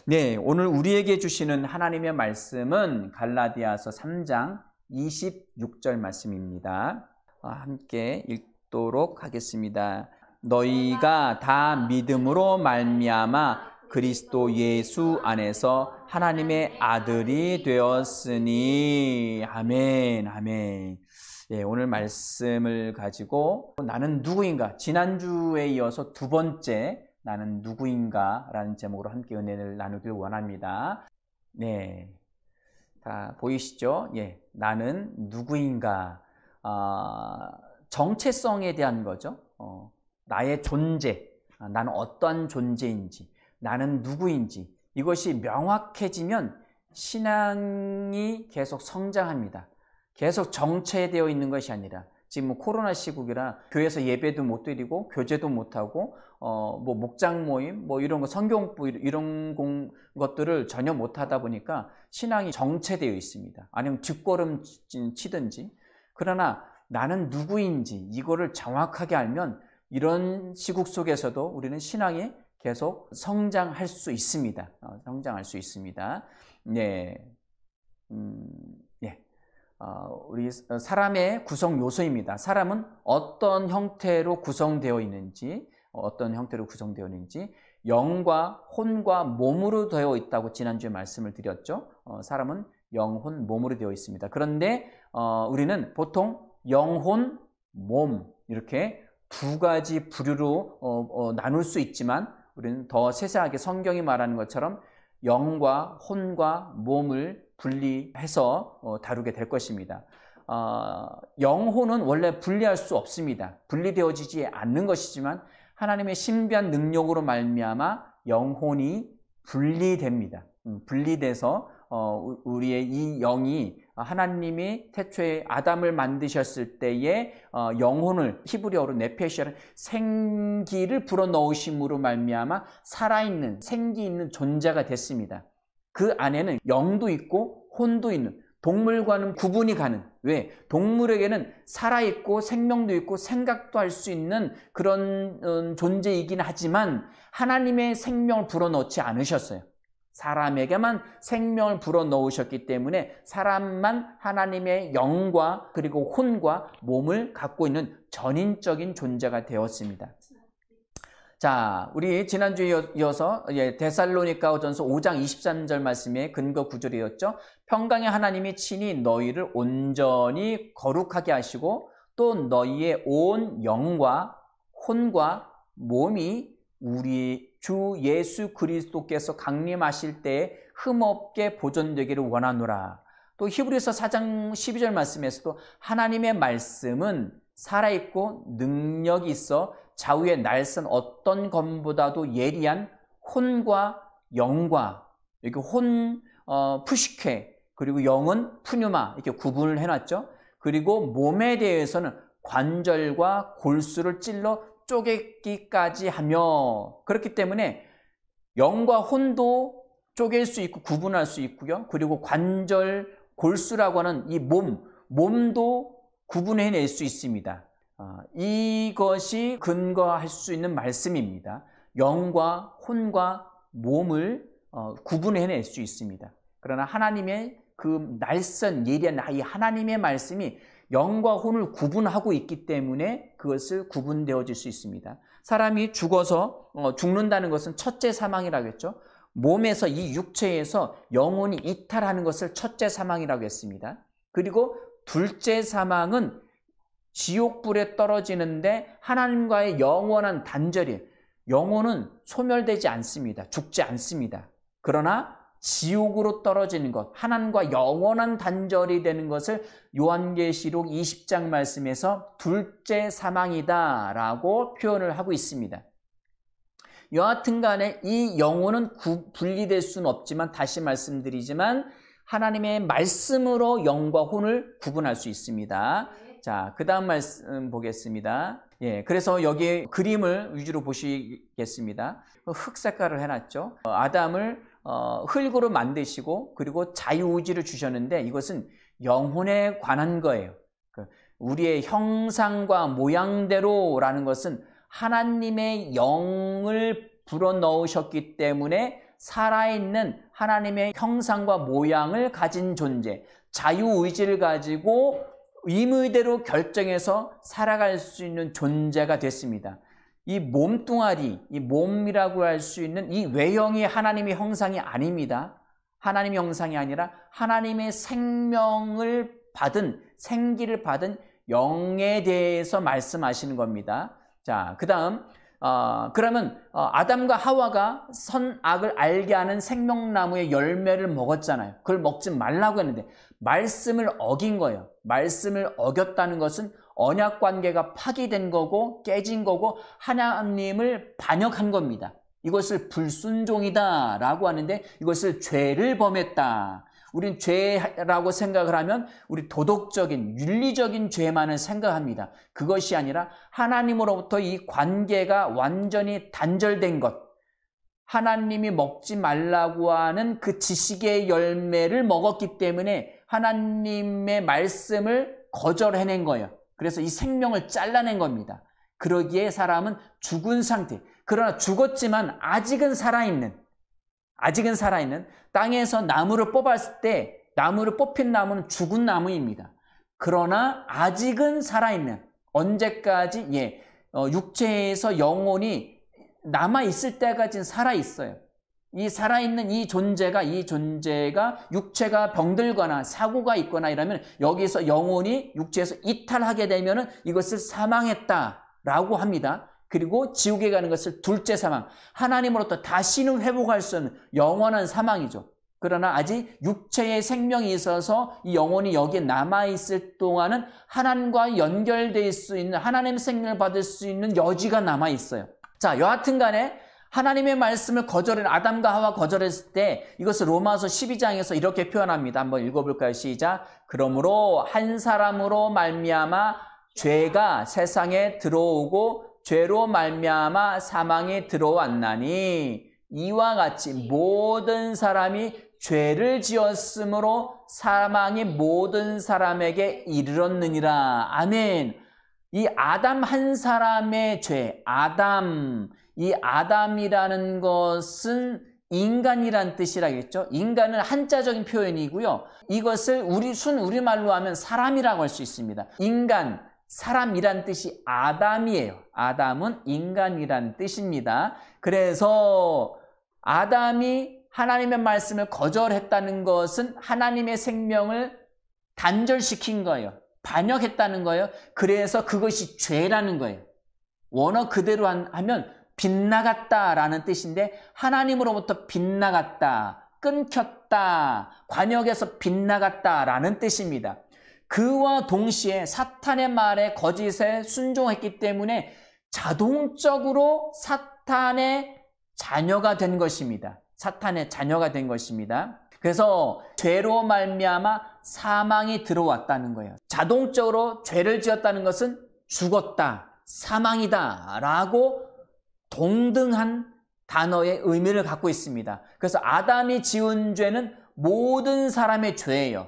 네, 오늘 우리에게 주시는 하나님의 말씀은 갈라디아서 3장 26절 말씀입니다. 함께 읽도록 하겠습니다. 너희가 다 믿음으로 말미암아 그리스도 예수 안에서 하나님의 아들이 되었으니. 아멘, 아멘. 예, 오늘 말씀을 가지고 나는 누구인가? 지난주에 이어서 두 번째 나는 누구인가? 라는 제목으로 함께 은혜를 나누길 원합니다. 네. 다 보이시죠? 예. 나는 누구인가? 정체성에 대한 거죠. 나의 존재. 나는 어떠한 존재인지. 나는 누구인지. 이것이 명확해지면 신앙이 계속 성장합니다. 계속 정체되어 있는 것이 아니라 지금 코로나 시국이라 교회에서 예배도 못 드리고 교제도 못 하고 목장 모임 이런 거 성경부 이런 것들을 전혀 못 하다 보니까 신앙이 정체되어 있습니다. 아니면 뒷걸음 치든지. 그러나 나는 누구인지 이거를 정확하게 알면 이런 시국 속에서도 우리는 신앙이 계속 성장할 수 있습니다. 성장할 수 있습니다. 네. 우리 사람의 구성 요소입니다. 사람은 어떤 형태로 구성되어 있는지, 영과 혼과 몸으로 되어 있다고 지난주에 말씀을 드렸죠. 사람은 영, 혼, 몸으로 되어 있습니다. 그런데 우리는 보통 영혼, 몸 이렇게 두 가지 부류로 나눌 수 있지만 우리는 더 세세하게 성경이 말하는 것처럼 영과 혼과 몸을 분리해서 다루게 될 것입니다. 영혼은 원래 분리할 수 없습니다. 분리되어지지 않는 것이지만 하나님의 신비한 능력으로 말미암아 영혼이 분리됩니다. 분리돼서 우리의 이 영이 하나님이 태초에 아담을 만드셨을 때에 영혼을 히브리어로 네페시아는 생기를 불어넣으심으로 말미암아 살아있는 생기 있는 존재가 됐습니다. 그 안에는 영도 있고 혼도 있는, 동물과는 구분이 가는, 왜? 동물에게는 살아있고 생명도 있고 생각도 할 수 있는 그런 존재이긴 하지만 하나님의 생명을 불어넣지 않으셨어요. 사람에게만 생명을 불어넣으셨기 때문에 사람만 하나님의 영과 그리고 혼과 몸을 갖고 있는 전인적인 존재가 되었습니다. 자, 우리 지난주에 이어서 데살로니가전서 5장 23절 말씀의 근거 구절이었죠. 평강의 하나님이 친히 너희를 온전히 거룩하게 하시고 또 너희의 온 영과 혼과 몸이 우리 주 예수 그리스도께서 강림하실 때에 흠없게 보존되기를 원하노라. 또 히브리서 4장 12절 말씀에서도 하나님의 말씀은 살아있고 능력이 있어 좌우의 날선 어떤 검보다도 예리한 혼과 영과, 이렇게 혼 푸시케 그리고 영은 푸뉴마 이렇게 구분을 해놨죠. 그리고 몸에 대해서는 관절과 골수를 찔러 쪼개기까지 하며, 그렇기 때문에 영과 혼도 쪼갤 수 있고 구분할 수 있고요. 그리고 관절, 골수라고 하는 이 몸도 구분해낼 수 있습니다. 이것이 근거할 수 있는 말씀입니다. 영과 혼과 몸을 구분해낼 수 있습니다. 그러나 하나님의 그 날선 예리한 이 하나님의 말씀이 영과 혼을 구분하고 있기 때문에 그것을 구분되어질 수 있습니다. 사람이 죽어서 죽는다는 것은 첫째 사망이라고 했죠. 몸에서 이 육체에서 영혼이 이탈하는 것을 첫째 사망이라고 했습니다. 그리고 둘째 사망은 지옥불에 떨어지는데 하나님과의 영원한 단절이에요. 영혼은 소멸되지 않습니다. 죽지 않습니다. 그러나 지옥으로 떨어지는 것, 하나님과 영원한 단절이 되는 것을 요한계시록 20장 말씀에서 둘째 사망이다라고 표현을 하고 있습니다. 여하튼 간에 이 영혼은 분리될 수는 없지만 다시 말씀드리지만 하나님의 말씀으로 영과 혼을 구분할 수 있습니다. 자, 그 다음 말씀 보겠습니다. 예, 그래서 여기 그림을 위주로 보시겠습니다. 흑 색깔을 해놨죠. 아담을 흙으로 만드시고 그리고 자유의지를 주셨는데 이것은 영혼에 관한 거예요. 우리의 형상과 모양대로라는 것은 하나님의 영을 불어넣으셨기 때문에 살아있는 하나님의 형상과 모양을 가진 존재, 자유의지를 가지고 의무대로 결정해서 살아갈 수 있는 존재가 됐습니다. 이 몸뚱아리, 이 몸이라고 할 수 있는 이 외형이 하나님의 형상이 아닙니다. 하나님의 형상이 아니라 하나님의 생명을 받은, 생기를 받은 영에 대해서 말씀하시는 겁니다. 자, 그 다음 그러면 아담과 하와가 선악을 알게 하는 생명나무의 열매를 먹었잖아요. 그걸 먹지 말라고 했는데 말씀을 어긴 거예요. 말씀을 어겼다는 것은 언약 관계가 파기된 거고 깨진 거고 하나님을 반역한 겁니다. 이것을 불순종이다 라고 하는데 이것을 죄를 범했다. 우린 죄라고 생각을 하면 우리 도덕적인 윤리적인 죄만을 생각합니다. 그것이 아니라 하나님으로부터 이 관계가 완전히 단절된 것, 하나님이 먹지 말라고 하는 그 지식의 열매를 먹었기 때문에 하나님의 말씀을 거절해낸 거예요. 그래서 이 생명을 잘라낸 겁니다. 그러기에 사람은 죽은 상태, 그러나 죽었지만 아직은 살아있는 땅에서 나무를 뽑았을 때 나무를 뽑힌 나무는 죽은 나무입니다. 그러나 아직은 살아있는, 언제까지? 육체에서 영혼이 남아있을 때까지는 살아있어요. 이 살아있는 이 존재가 육체가 병들거나 사고가 있거나 이러면 여기서 영혼이 육체에서 이탈하게 되면 이것을 사망했다라고 합니다. 그리고 지옥에 가는 것을 둘째 사망, 하나님으로부터 다시는 회복할 수 없는 영원한 사망이죠. 그러나 아직 육체의 생명이 있어서 이 영혼이 여기에 남아있을 동안은 하나님과 연결될 수 있는, 하나님의 생명을 받을 수 있는 여지가 남아있어요. 자, 여하튼 간에 하나님의 말씀을 아담과 하와 거절했을 때 이것을 로마서 12장에서 이렇게 표현합니다. 한번 읽어볼까요? 시작. 그러므로 한 사람으로 말미암아 죄가 세상에 들어오고 죄로 말미암아 사망이 들어왔나니 이와 같이 모든 사람이 죄를 지었으므로 사망이 모든 사람에게 이르렀느니라. 아멘. 이 아담 한 사람의 죄, 이 아담이라는 것은 인간이란 뜻이라겠죠. 인간은 한자적인 표현이고요. 이것을 우리말로 하면 사람이라고 할 수 있습니다. 인간, 사람이란 뜻이 아담이에요. 아담은 인간이란 뜻입니다. 그래서 아담이 하나님의 말씀을 거절했다는 것은 하나님의 생명을 단절시킨 거예요. 반역했다는 거예요. 그래서 그것이 죄라는 거예요. 원어 그대로 하면 빗나갔다라는 뜻인데 하나님으로부터 빗나갔다, 끊겼다, 관역에서 빗나갔다라는 뜻입니다. 그와 동시에 사탄의 말에 거짓에 순종했기 때문에 자동적으로 사탄의 자녀가 된 것입니다. 사탄의 자녀가 된 것입니다. 그래서 죄로 말미암아 사망이 들어왔다는 거예요. 자동적으로 죄를 지었다는 것은 죽었다, 사망이다 라고 동등한 단어의 의미를 갖고 있습니다. 그래서 아담이 지은 죄는 모든 사람의 죄예요.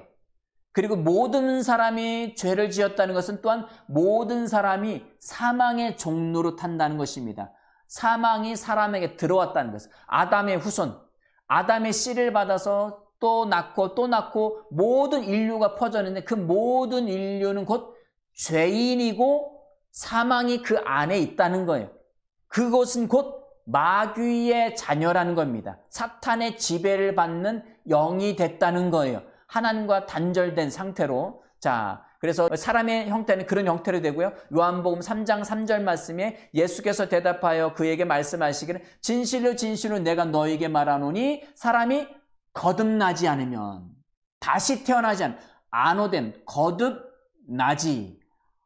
그리고 모든 사람이 죄를 지었다는 것은 또한 모든 사람이 사망의 종로로 탄다는 것입니다. 사망이 사람에게 들어왔다는 것은 아담의 후손, 아담의 씨를 받아서 또 낳고 모든 인류가 퍼졌는데 그 모든 인류는 곧 죄인이고 사망이 그 안에 있다는 거예요. 그것은 곧 마귀의 자녀라는 겁니다. 사탄의 지배를 받는 영이 됐다는 거예요. 하나님과 단절된 상태로. 자, 그래서 사람의 형태는 그런 형태로 되고요. 요한복음 3장 3절 말씀에 예수께서 대답하여 그에게 말씀하시기를 진실로 진실로 내가 너에게 말하노니 사람이 거듭나지 않으면 다시 태어나지 않으면 아노된 거듭나지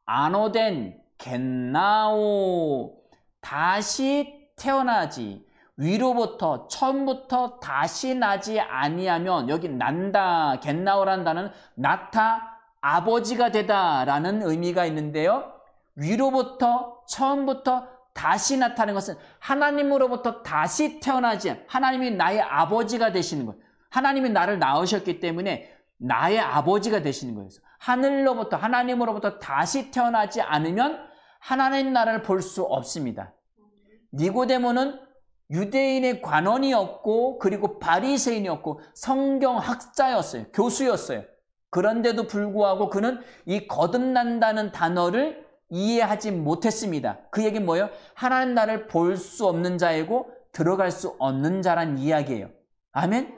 아노된 겟나오 다시 태어나지 위로부터 처음부터 다시 나지 아니하면 여기 난다 겟나오라는 단어는 나타 아버지가 되다라는 의미가 있는데요. 위로부터 처음부터 다시 나타나는 것은 하나님으로부터 다시 태어나지 하나님이 나의 아버지가 되시는 거예요. 하나님이 나를 낳으셨기 때문에 나의 아버지가 되시는 거예요. 하늘로부터 하나님으로부터 다시 태어나지 않으면 하나님 나라를 볼 수 없습니다. 니고데모는 유대인의 관원이었고 그리고 바리새인이었고 성경학자였어요. 교수였어요. 그런데도 불구하고 그는 이 거듭난다는 단어를 이해하지 못했습니다. 그 얘기는 뭐예요? 하나님 나라를 볼 수 없는 자이고 들어갈 수 없는 자란 이야기예요. 아멘?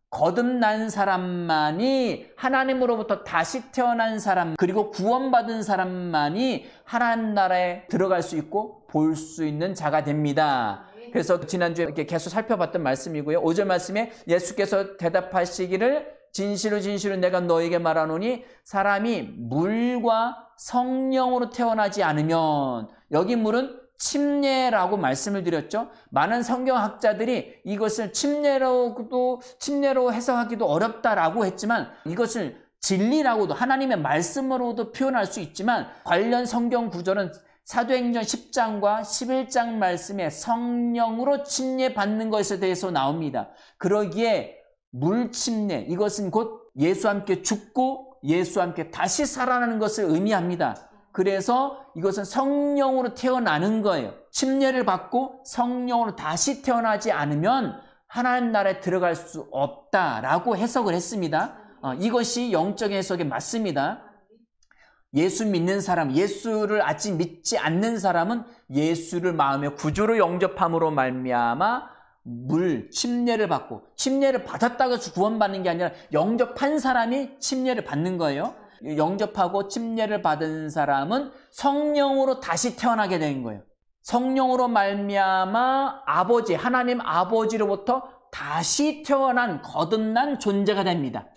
거듭난 사람만이 하나님으로부터 다시 태어난 사람 그리고 구원받은 사람만이 하나님 나라에 들어갈 수 있고 볼 수 있는 자가 됩니다. 그래서 지난주에 이렇게 계속 살펴봤던 말씀이고요. 5절 말씀에 예수께서 대답하시기를 진실로 진실로 내가 너에게 말하노니 사람이 물과 성령으로 태어나지 않으면, 여기 물은 침례라고 말씀을 드렸죠. 많은 성경학자들이 이것을 침례로 해석하기도 어렵다라고 했지만 이것을 진리라고도 하나님의 말씀으로도 표현할 수 있지만 관련 성경 구절은 사도행전 10장과 11장 말씀에 성령으로 침례 받는 것에 대해서 나옵니다. 그러기에 물침례, 이것은 곧 예수와 함께 죽고 예수와 함께 다시 살아나는 것을 의미합니다. 그래서 이것은 성령으로 태어나는 거예요. 침례를 받고 성령으로 다시 태어나지 않으면 하나님 나라에 들어갈 수 없다라고 해석을 했습니다. 이것이 영적 해석에 맞습니다. 예수 믿는 사람, 예수를 아직 믿지 않는 사람은 예수를 마음의 구주로 영접함으로 말미암아 침례를 받고, 침례를 받았다고 해서 구원받는 게 아니라 영접한 사람이 침례를 받는 거예요. 영접하고 침례를 받은 사람은 성령으로 다시 태어나게 된 거예요. 성령으로 말미암아 아버지, 하나님 아버지로부터 다시 태어난 거듭난 존재가 됩니다.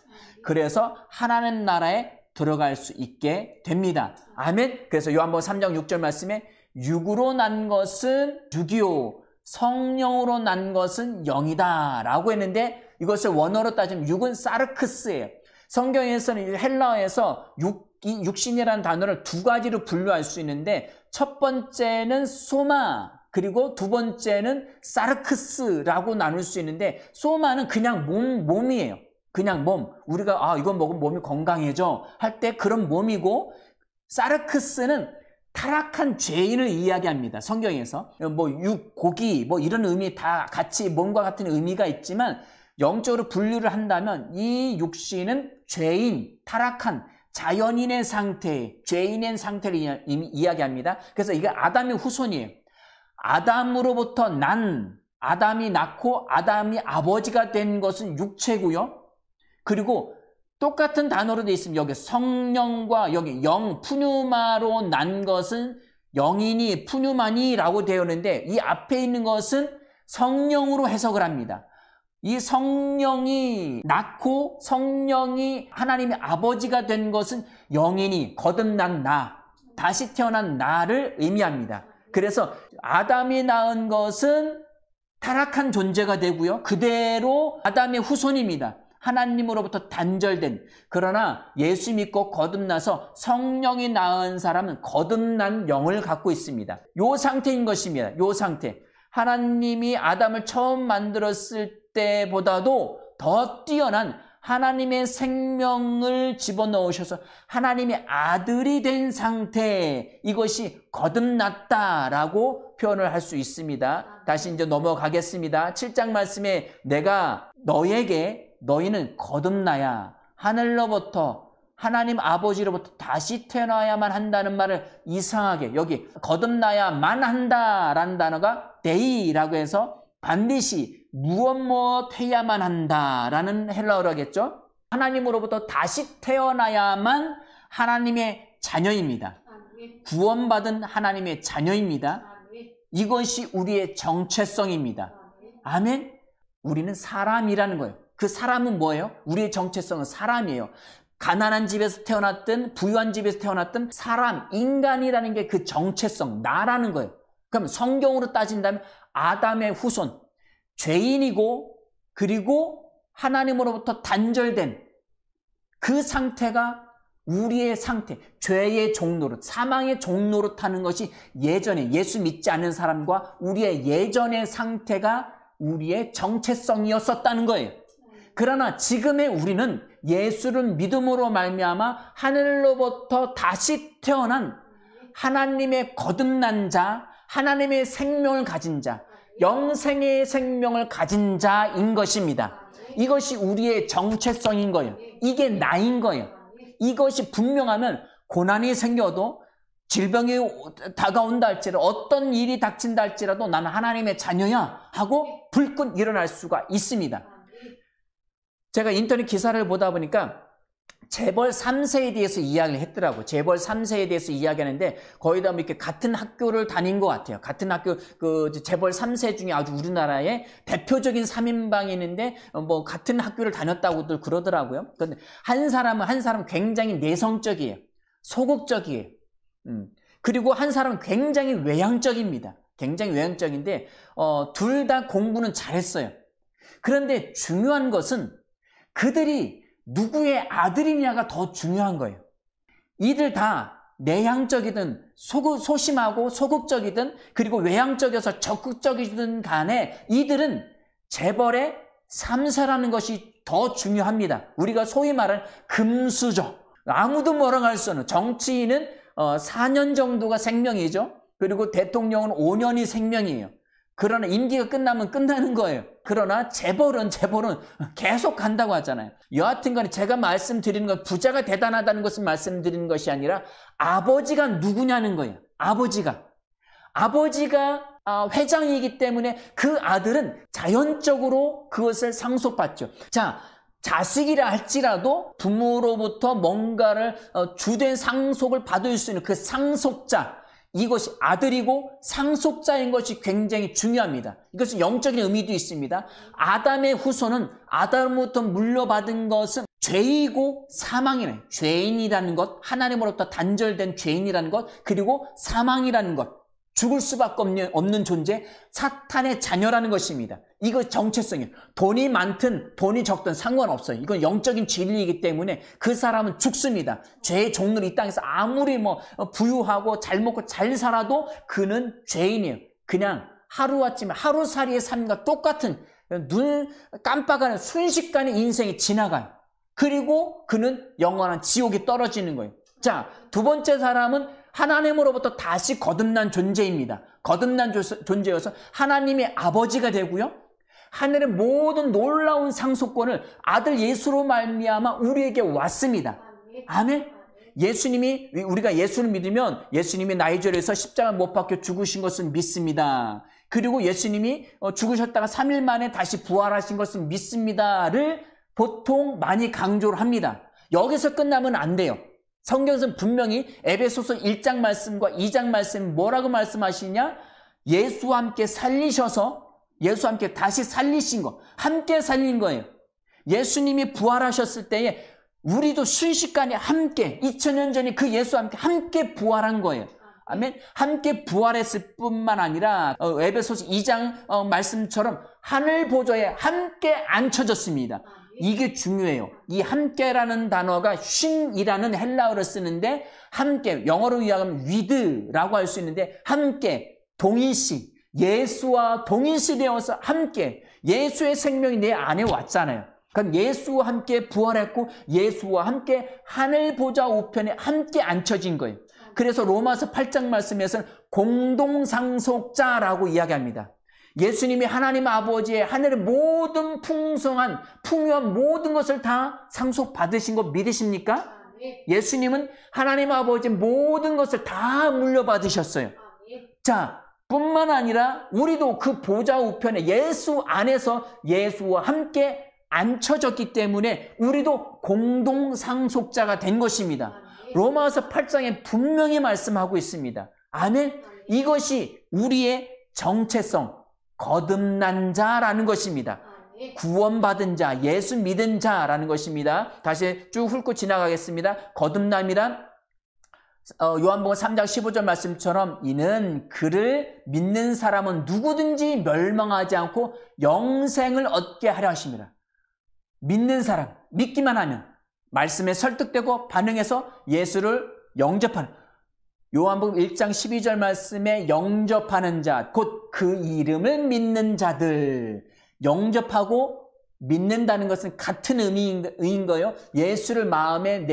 그래서 하나님 나라에 들어갈 수 있게 됩니다. 아멘. 그래서 요한복음 3장 6절 말씀에 육으로 난 것은 육이요 성령으로 난 것은 영이다 라고 했는데, 이것을 원어로 따지면 육은 사르크스예요. 성경에서는 헬라어에서 육신이라는 단어를 두 가지로 분류할 수 있는데, 첫 번째는 소마, 그리고 두 번째는 사르크스라고 나눌 수 있는데, 소마는 그냥 몸이에요. 그냥 몸. 우리가 이건 먹으면 몸이 건강해져 할 때 그런 몸이고, 사르크스는 타락한 죄인을 이야기합니다. 성경에서 고기 이런 의미 다 같이 몸과 같은 의미가 있지만, 영적으로 분류를 한다면 이 육신은 죄인, 타락한 자연인의 상태, 죄인의 상태를 이야기합니다. 그래서 이게 아담의 후손이에요. 아담으로부터 아담이 낳고 아담이 아버지가 된 것은 육체고요. 그리고 똑같은 단어로 되어 있습니다. 여기 성령과 여기 영, 푸뉴마로 난 것은 영이니 푸뉴마니라고 되어 있는데, 이 앞에 있는 것은 성령으로 해석을 합니다. 이 성령이 낳고 성령이 하나님의 아버지가 된 것은 영이니 거듭난 나, 다시 태어난 나를 의미합니다. 그래서 아담이 낳은 것은 타락한 존재가 되고요. 그대로 아담의 후손입니다. 하나님으로부터 단절된, 그러나 예수 믿고 거듭나서 성령이 낳은 사람은 거듭난 영을 갖고 있습니다. 요 상태인 것입니다. 요 상태. 하나님이 아담을 처음 만들었을 때보다도 더 뛰어난 하나님의 생명을 집어넣으셔서 하나님의 아들이 된 상태, 이것이 거듭났다라고 표현을 할 수 있습니다. 다시 이제 넘어가겠습니다. 7장 말씀에 내가 너희는 거듭나야 하늘로부터 하나님 아버지로부터 다시 태어나야만 한다는 말을 이상하게, 여기 거듭나야만 한다라는 단어가 데이라고 해서 반드시 무엇 해야만 한다라는 헬라어로 하겠죠. 하나님으로부터 다시 태어나야만 하나님의 자녀입니다. 구원받은 하나님의 자녀입니다. 이것이 우리의 정체성입니다. 아멘. 우리는 사람이라는 거예요. 그 사람은 뭐예요? 우리의 정체성은 사람이에요. 가난한 집에서 태어났든 부유한 집에서 태어났든 사람, 인간이라는 게 그 정체성, 나라는 거예요. 그럼 성경으로 따진다면 아담의 후손, 죄인이고 그리고 하나님으로부터 단절된 그 상태가 우리의 상태, 죄의 종로로, 사망의 종로로 타는 것이 예전에 예수 믿지 않는 사람과 우리의 예전의 상태가 우리의 정체성이었었다는 거예요. 그러나 지금의 우리는 예수를 믿음으로 말미암아 하늘로부터 다시 태어난 하나님의 거듭난 자, 하나님의 생명을 가진 자, 영생의 생명을 가진 자인 것입니다. 이것이 우리의 정체성인 거예요. 이게 나인 거예요. 이것이 분명하면 고난이 생겨도 질병이 다가온다 할지라도 어떤 일이 닥친다 할지라도 나는 하나님의 자녀야 하고 불끈 일어날 수가 있습니다. 제가 인터넷 기사를 보다 보니까 재벌 3세에 대해서 이야기를 했더라고요. 재벌 3세에 대해서 이야기하는데 거의 다 이렇게 같은 학교를 다닌 것 같아요. 같은 학교, 재벌 3세 중에 아주 우리나라의 대표적인 3인방이 있는데 뭐 같은 학교를 다녔다고들 그러더라고요. 그런데 한 사람은 굉장히 내성적이에요. 소극적이에요. 그리고 한 사람은 굉장히 외향적입니다. 굉장히 외향적인데 둘 다 공부는 잘했어요. 그런데 중요한 것은 그들이 누구의 아들이냐가 더 중요한 거예요. 이들 다 내향적이든 소심하고 소극적이든 그리고 외향적이어서 적극적이든 간에 이들은 재벌의 3세라는 것이 더 중요합니다. 우리가 소위 말하는 금수저. 아무도 뭐라고 할 수 없는 정치인은 4년 정도가 생명이죠. 그리고 대통령은 5년이 생명이에요. 그러나 임기가 끝나면 끝나는 거예요. 그러나 재벌은 계속 간다고 하잖아요. 여하튼 간에 제가 말씀드리는 건 부자가 대단하다는 것을 말씀드리는 것이 아니라 아버지가 누구냐는 거예요. 아버지가 회장이기 때문에 그 아들은 자연적으로 그것을 상속받죠. 자, 자식이라 할지라도 부모로부터 뭔가를 주된 상속을 받을 수 있는 그 상속자, 이것이 아들이고 상속자인 것이 굉장히 중요합니다. 이것은 영적인 의미도 있습니다. 아담의 후손은 아담으로부터 물려받은 것은 죄이고 사망이네. 죄인이라는 것, 하나님으로부터 단절된 죄인이라는 것, 그리고 사망이라는 것, 죽을 수밖에 없는 존재, 사탄의 자녀라는 것입니다. 이거 정체성이에요. 돈이 많든 돈이 적든 상관없어요. 이건 영적인 진리이기 때문에 그 사람은 죽습니다. 죄의 종로를 이 땅에서 아무리 부유하고 잘 먹고 잘 살아도 그는 죄인이에요. 그냥 하루아침에 하루살이의 삶과 똑같은 눈 깜빡하는 순식간에 인생이 지나가요. 그리고 그는 영원한 지옥에 떨어지는 거예요. 자, 두 번째 사람은 하나님으로부터 다시 거듭난 존재입니다. 거듭난 존재여서 하나님의 아버지가 되고요. 하늘의 모든 놀라운 상속권을 아들 예수로 말미암아 우리에게 왔습니다. 아멘. 우리가 예수를 믿으면 예수님이 나의 죄를 위해서 십자가 못 박혀 죽으신 것을 믿습니다. 그리고 예수님이 죽으셨다가 3일 만에 다시 부활하신 것을 믿습니다를 보통 많이 강조를 합니다. 여기서 끝나면 안 돼요. 성경에서는 분명히 에베소서 1장 말씀과 2장 말씀 뭐라고 말씀하시냐? 예수와 함께 살리셔서 예수와 함께 다시 살리신 거, 함께 살린 거예요. 예수님이 부활하셨을 때에 우리도 순식간에 함께 2000년 전에 그 예수와 함께 부활한 거예요. 아멘. 함께 부활했을 뿐만 아니라 에베소서 2장 말씀처럼 하늘 보좌에 함께 앉혀졌습니다. 이게 중요해요. 이 함께라는 단어가 쉰이라는 헬라어를 쓰는데 함께, 영어로 이야기하면 with라고 할 수 있는데 함께, 동일시, 예수와 동일시 되어서 함께, 예수의 생명이 내 안에 왔잖아요. 그럼 예수와 함께 부활했고 예수와 함께 하늘 보좌 우편에 함께 앉혀진 거예요. 그래서 로마서 8장 말씀에서는 공동상속자라고 이야기합니다. 예수님이 하나님 아버지의 하늘의 모든 풍요한 모든 것을 다 상속받으신 거 믿으십니까? 예수님은 하나님 아버지의 모든 것을 다 물려받으셨어요. 자, 뿐만 아니라 우리도 그 보좌 우편에 예수 안에서 예수와 함께 앉혀졌기 때문에 우리도 공동상속자가 된 것입니다. 로마서 8장에 분명히 말씀하고 있습니다. 아멘. 이것이 우리의 정체성, 거듭난 자라는 것입니다. 구원받은 자, 예수 믿은 자라는 것입니다. 다시 쭉 훑고 지나가겠습니다. 거듭남이란 요한복음 3장 15절 말씀처럼 이는 그를 믿는 사람은 누구든지 멸망하지 않고 영생을 얻게 하려 하십니다. 믿는 사람, 믿기만 하면 말씀에 설득되고 반응해서 예수를 영접하는, 요한복음 1장 12절 말씀에 영접하는 자, 곧 그 이름을 믿는 자들, 영접하고 믿는다는 것은 같은 의미인 거예요. 예수를 마음에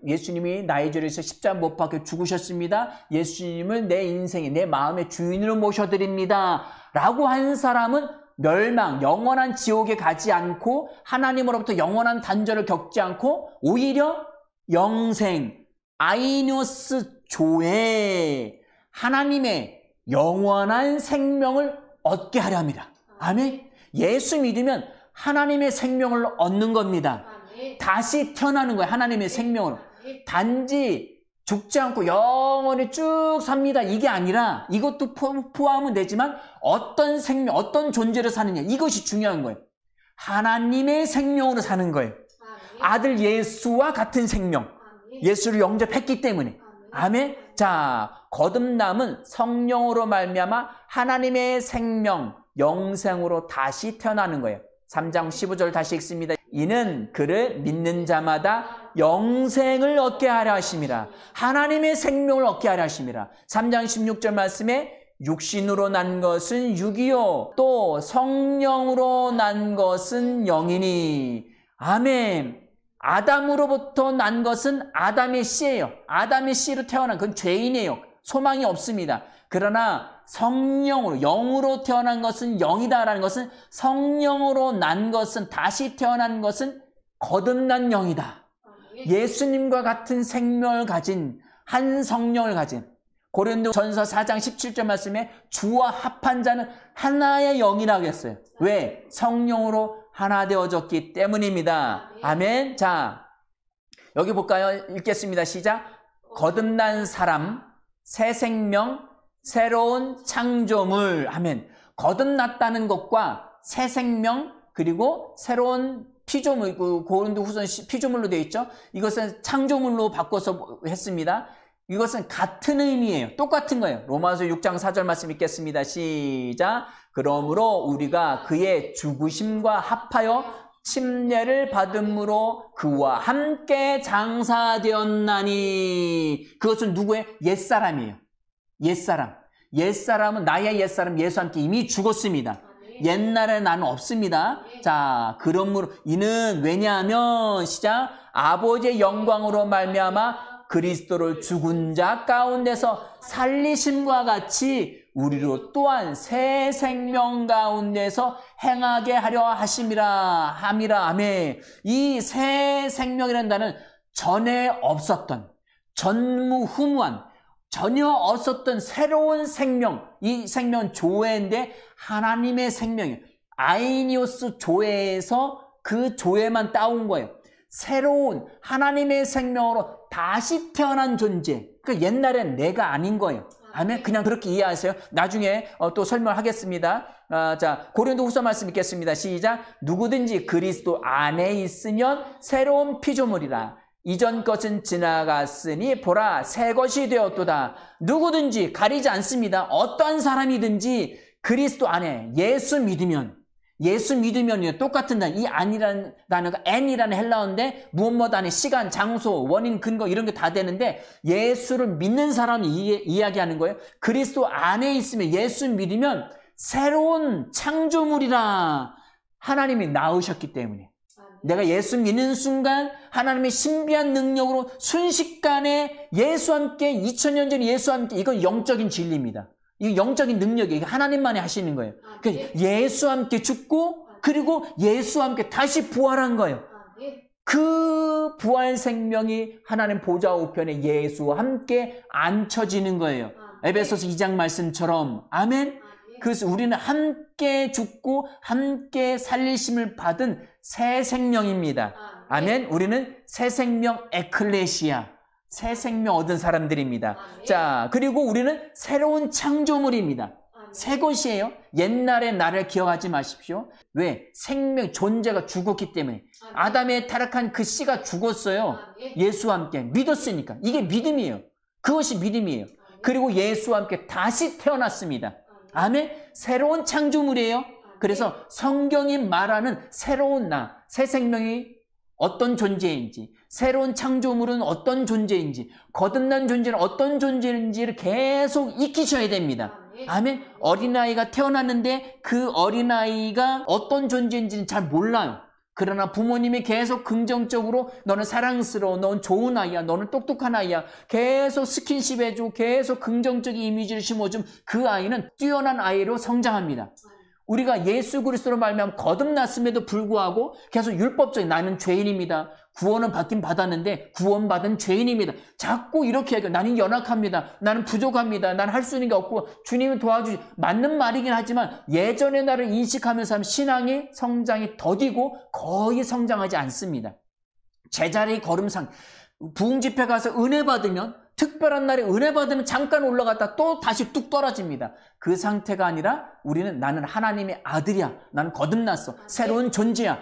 예수님이 나의 죄를 위해서 십자가 못 박혀 죽으셨습니다. 예수님을 내 인생의 내 마음의 주인으로 모셔드립니다. 라고 한 사람은 멸망, 영원한 지옥에 가지 않고 하나님으로부터 영원한 단절을 겪지 않고 오히려 영생, 아이노스 조에 하나님의 영원한 생명을 얻게 하려 합니다. 아멘. 예수 믿으면 하나님의 생명을 얻는 겁니다. 다시 태어나는 거예요. 하나님의 생명으로. 단지 죽지 않고 영원히 쭉 삽니다. 이게 아니라 이것도 포함은 되지만 어떤 생명, 어떤 존재로 사느냐. 이것이 중요한 거예요. 하나님의 생명으로 사는 거예요. 아들 예수와 같은 생명. 예수를 영접했기 때문에. 아멘. 자, 거듭남은 성령으로 말미암아 하나님의 생명, 영생으로 다시 태어나는 거예요. 3장 15절 다시 읽습니다. 이는 그를 믿는 자마다 영생을 얻게 하려 하심이라. 하나님의 생명을 얻게 하려 하심이라. 3장 16절 말씀에 육신으로 난 것은 육이요 또 성령으로 난 것은 영이니. 아멘. 아담으로부터 난 것은 아담의 씨예요. 아담의 씨로 태어난 그건 죄인이에요. 소망이 없습니다. 그러나 성령으로, 영으로 태어난 것은 영이다라는 것은 성령으로 난 것은, 다시 태어난 것은 거듭난 영이다. 예수님과 같은 생명을 가진, 한 성령을 가진, 고린도전서 4장 17절 말씀에 주와 합한 자는 하나의 영이라고 했어요. 왜? 성령으로 하나 되어졌기 때문입니다. 아멘. 자, 여기 볼까요? 읽겠습니다. 시작. 거듭난 사람, 새 생명, 새로운 창조물. 아멘. 거듭났다는 것과 새 생명 그리고 새로운 피조물, 고린도후서 피조물로 되어 있죠. 이것은 창조물로 바꿔서 했습니다. 이것은 같은 의미예요. 똑같은 거예요. 로마서 6장 4절 말씀 읽겠습니다. 시작. 그러므로 우리가 그의 죽으심과 합하여 침례를 받음으로 그와 함께 장사되었나니. 그것은 누구의? 옛사람이에요. 옛사람. 옛사람은 나의 옛사람 예수와 함께 이미 죽었습니다. 옛날에 나는 없습니다. 자, 그러므로 이는 왜냐하면 시작. 아버지의 영광으로 말미암아 그리스도를 죽은 자 가운데서 살리심과 같이 우리로 또한 새 생명 가운데서 행하게 하려 하심이라 함이라. 아멘. 이 새 생명이라는 단어는 전에 없었던, 전무후무한, 전혀 없었던 새로운 생명, 이 생명은 조회인데 하나님의 생명이에요. 아이니오스 조회에서 그 조회만 따온 거예요. 새로운 하나님의 생명으로 다시 태어난 존재. 그러니까 옛날엔 내가 아닌 거예요. 아멘. 그냥 그렇게 이해하세요. 나중에 또 설명하겠습니다. 자, 고린도후서 말씀 읽겠습니다. 시작. 누구든지 그리스도 안에 있으면 새로운 피조물이라. 이전 것은 지나갔으니 보라 새 것이 되었도다. 누구든지 가리지 않습니다. 어떤 사람이든지 그리스도 안에 예수 믿으면요. 똑같은 단어. 이 안이라는 단어가 n이라는 헬라어인데 무엇 안에 시간, 장소, 원인, 근거 이런 게 다 되는데 예수를 믿는 사람이 이야기하는 거예요. 그리스도 안에 있으면 예수 믿으면 새로운 창조물이라. 하나님이 낳으셨기 때문에. 내가 예수 믿는 순간 하나님의 신비한 능력으로 순식간에 예수와 함께 2000년 전에 예수와 함께 이건 영적인 진리입니다. 이거 영적인 능력이에요. 하나님만이 하시는 거예요. 그러니까 예수와 함께 죽고 그리고 예수와 함께 다시 부활한 거예요. 그 부활 생명이 하나님 보좌 우편에 예수와 함께 앉혀지는 거예요. 에베소서 2장 말씀처럼. 아멘. 그래서 우리는 함께 죽고 함께 살리심을 받은 새 생명입니다. 아멘. 우리는 새 생명 에클레시아, 새 생명 얻은 사람들입니다. 자, 그리고 우리는 새로운 창조물입니다. 새 것이에요. 옛날의 나를 기억하지 마십시오. 왜? 생명, 존재가 죽었기 때문에. 아담의 타락한 그 씨가 죽었어요. 예수와 함께 믿었으니까. 이게 믿음이에요. 그것이 믿음이에요. 그리고 예수와 함께 다시 태어났습니다. 아멘. 새로운 창조물이에요. 그래서 성경이 말하는 새로운 나, 새 생명이 어떤 존재인지, 새로운 창조물은 어떤 존재인지, 거듭난 존재는 어떤 존재인지를 계속 익히셔야 됩니다. 아멘. 어린아이가 태어났는데 그 어린아이가 어떤 존재인지는 잘 몰라요. 그러나 부모님이 계속 긍정적으로 너는 사랑스러워, 너는 좋은 아이야, 너는 똑똑한 아이야, 계속 스킨십 해주고 계속 긍정적인 이미지를 심어주면 그 아이는 뛰어난 아이로 성장합니다. 우리가 예수 그리스도로 말미암아 거듭났음에도 불구하고 계속 율법적인 나는 죄인입니다. 구원은 받긴 받았는데 구원받은 죄인입니다. 자꾸 이렇게 얘기해요. 나는 연약합니다. 나는 부족합니다. 나는 할 수 있는 게 없고 주님이 도와주시. 맞는 말이긴 하지만 예전의 나를 인식하면서 하면 신앙의 성장이 더디고 거의 성장하지 않습니다. 제자리의 걸음상 부흥 집회 가서 은혜 받으면 특별한 날에 은혜 받으면 잠깐 올라갔다 또 다시 뚝 떨어집니다. 그 상태가 아니라 우리는 나는 하나님의 아들이야. 나는 거듭났어. 새로운 존재야.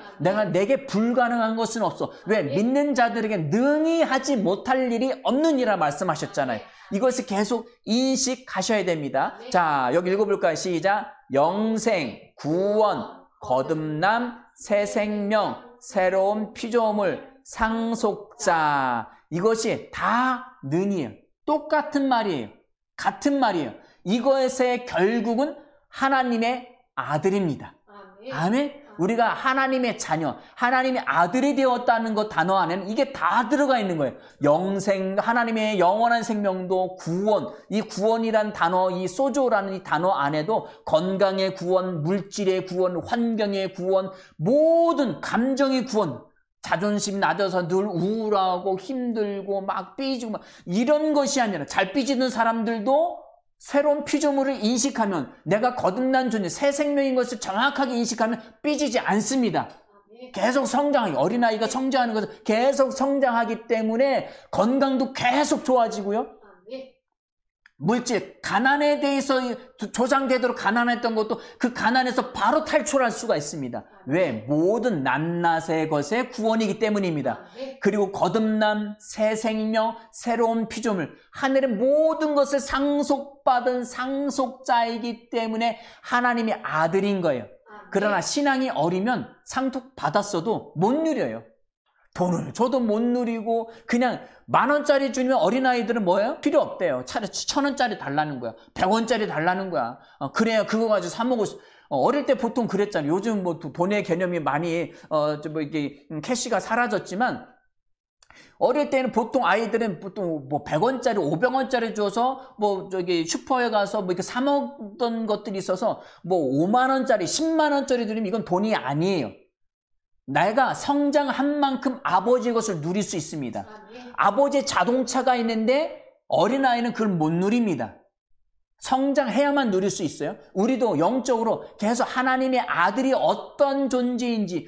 내게 불가능한 것은 없어. 왜? 믿는 자들에게 능히 하지 못할 일이 없느니라 말씀하셨잖아요. 이것을 계속 인식하셔야 됩니다. 자, 여기 읽어볼까요? 시작. 영생, 구원, 거듭남, 새 생명, 새로운 피조물, 상속자. 이것이 다 능이에요. 똑같은 말이에요. 같은 말이에요. 이것의 결국은 하나님의 아들입니다. 아멘. 우리가 하나님의 자녀, 하나님의 아들이 되었다는 것 단어 안에는 이게 다 들어가 있는 거예요. 영생, 하나님의 영원한 생명도 구원, 이 구원이란 단어, 이 소조라는 이 단어 안에도 건강의 구원, 물질의 구원, 환경의 구원, 모든 감정의 구원, 자존심 낮아서 늘 우울하고 힘들고 막 삐지고 막 이런 것이 아니라 잘 삐지는 사람들도 새로운 피조물을 인식하면 내가 거듭난 존재, 새 생명인 것을 정확하게 인식하면 삐지지 않습니다. 계속 성장하기, 어린아이가 성장하는 것은 계속 성장하기 때문에 건강도 계속 좋아지고요. 물질, 가난에 대해서 조상대대로 가난했던 것도 그 가난에서 바로 탈출할 수가 있습니다. 왜? 모든 낱낱의 것의 구원이기 때문입니다. 그리고 거듭남, 새 생명, 새로운 피조물, 하늘의 모든 것을 상속받은 상속자이기 때문에 하나님의 아들인 거예요. 그러나 신앙이 어리면 상속받았어도 못 누려요. 돈을 줘도 못 누리고 그냥 10,000원짜리 주면 어린아이들은 뭐예요? 필요 없대요. 차라리 1,000원짜리 달라는 거야. 100원짜리 달라는 거야. 그래야 그거 가지고 사 먹을 수. 어릴 때 보통 그랬잖아요. 요즘 뭐 돈의 개념이 많이 이게 캐시가 사라졌지만 어릴 때는 보통 아이들은 보통 뭐 100원짜리, 500원짜리 줘서 뭐 슈퍼에 가서 뭐 이렇게 사 먹던 것들이 있어서 뭐 5만 원짜리, 10만 원짜리 드리면 이건 돈이 아니에요. 내가 성장한 만큼 아버지의 것을 누릴 수 있습니다. 아버지의 자동차가 있는데 어린아이는 그걸 못 누립니다. 성장해야만 누릴 수 있어요. 우리도 영적으로 계속 하나님의 아들이 어떤 존재인지,